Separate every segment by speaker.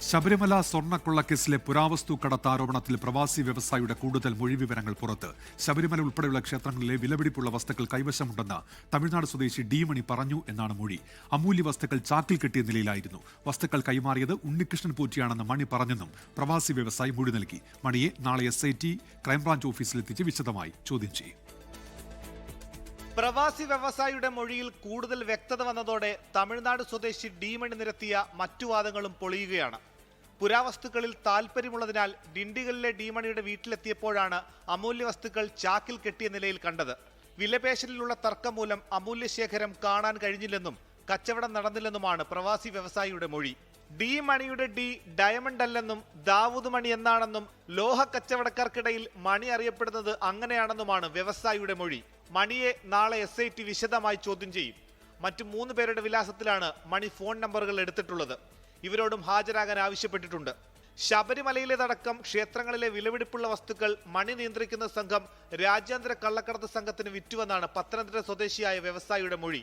Speaker 1: ശബരിമല സ്വർണ്ണക്കൊള്ളക്കേസിലെ പുരാവസ്തു കടത്ത് ആരോപണത്തിൽ പ്രവാസി വ്യവസായിയുടെ കൂടുതൽ മൊഴിവിവരങ്ങൾ പുറത്ത്. ശബരിമല ഉൾപ്പെടെയുള്ള ക്ഷേത്രങ്ങളിലെ വിലപിടിപ്പുള്ള വസ്തുക്കൾ കൈവശമുണ്ടെന്ന് തമിഴ്നാട് സ്വദേശി ഡി മണി പറഞ്ഞു എന്നാണ് മൊഴി. അമൂല്യ വസ്തുക്കൾ ചാക്കിൽ കെട്ടിയ നിലയിലായിരുന്നു. വസ്തുക്കൾ കൈമാറിയത് ഉണ്ണികൃഷ്ണൻ പോറ്റിയാണെന്ന് മണി പറഞ്ഞെന്നും പ്രവാസി വ്യവസായി മൊഴി നൽകി. മണിയെ നാളെ SIT ക്രൈംബ്രാഞ്ച് ഓഫീസിലെത്തിച്ച് വിശദമായി ചോദ്യം ചെയ്യും.
Speaker 2: പ്രവാസി വ്യവസായിയുടെ മൊഴിയിൽ കൂടുതൽ വ്യക്തത വന്നതോടെ തമിഴ്നാട് സ്വദേശി ഡി മണി നിരത്തിയ മറ്റു വാദങ്ങളും പൊളിയുകയാണ്. പുരാവസ്തുക്കളിൽ താല്പര്യമുള്ളതിനാൽ ഡിണ്ടിഗലിലെ ഡി മണിയുടെ വീട്ടിലെത്തിയപ്പോഴാണ് അമൂല്യ വസ്തുക്കൾ ചാക്കിൽ കെട്ടിയ നിലയിൽ കണ്ടത്. വിലപേശലിലുള്ള തർക്കം മൂലം അമൂല്യശേഖരം കാണാൻ കഴിഞ്ഞില്ലെന്നും കച്ചവടം നടന്നില്ലെന്നുമാണ് പ്രവാസി വ്യവസായിയുടെ മൊഴി. ഡി മണിയുടെ ഡി ഡയമണ്ട് അല്ലെന്നും ദാവൂദ് മണി എന്നാണെന്നും ലോഹ കച്ചവടക്കാർക്കിടയിൽ മണി അറിയപ്പെടുന്നത് അങ്ങനെയാണെന്നുമാണ് വ്യവസായിയുടെ മൊഴി. മണിയെ നാളെ SIT വിശദമായി ചോദ്യം ചെയ്യും. മറ്റു 3 പേരുടെ വിലാസത്തിലാണ് മണി ഫോൺ നമ്പറുകൾ എടുത്തിട്ടുള്ളത്. ഇവരോടും ഹാജരാകാൻ ആവശ്യപ്പെട്ടിട്ടുണ്ട്. ശബരിമലയിലേതടക്കം ക്ഷേത്രങ്ങളിലെ വിലപിടിപ്പുള്ള വസ്തുക്കൾ മണി നിയന്ത്രിക്കുന്ന സംഘം രാജ്യാന്തര കള്ളക്കടത്ത് സംഘത്തിന് വിറ്റുവെന്നാണ് പത്തനംതിട്ട സ്വദേശിയായ വ്യവസായിയുടെ മൊഴി.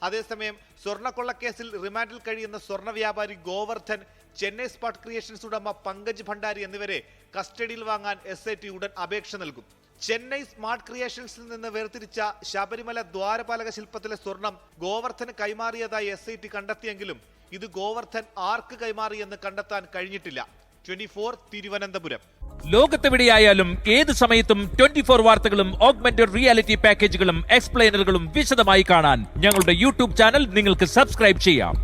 Speaker 2: അതേസമയം സ്വർണ്ണക്കൊള്ളക്കേസിൽ റിമാൻഡിൽ കഴിയുന്ന സ്വർണ്ണ വ്യാപാരി ഗോവർദ്ധൻ, ചെന്നൈ സ്മാർട്ട് ക്രിയേഷൻസ് ഉടമ പങ്കജ് ഭണ്ഡാരി എന്നിവരെ കസ്റ്റഡിയിൽ വാങ്ങാൻ SIT ഉടൻ അപേക്ഷ നൽകും. ചെന്നൈ സ്മാർട്ട് ക്രിയേഷൻസിൽ നിന്ന് വേർതിരിച്ച ശബരിമല ദ്വാരപാലക ശില്പത്തിലെ സ്വർണം ഗോവർദ്ധന് കൈമാറിയതായി SIT കണ്ടെത്തിയെങ്കിലും ഇത് ഗോവർദ്ധൻ ആർക്ക് കൈമാറിയെന്ന് കണ്ടെത്താൻ കഴിഞ്ഞിട്ടില്ല. 24 തിരുവനന്തപുരം.
Speaker 3: ലോകത്തെവിടെയായാലും ഏത് സമയത്തും 24 വാർത്തകളും ഓഗ്മെന്റഡ് റിയാലിറ്റി പാക്കേജുകളും എക്സ്പ്ലെയിനറുകളും വിശദമായി കാണാൻ ഞങ്ങളുടെ YouTube ചാനൽ നിങ്ങൾക്ക് സബ്സ്ക്രൈബ് ചെയ്യാം.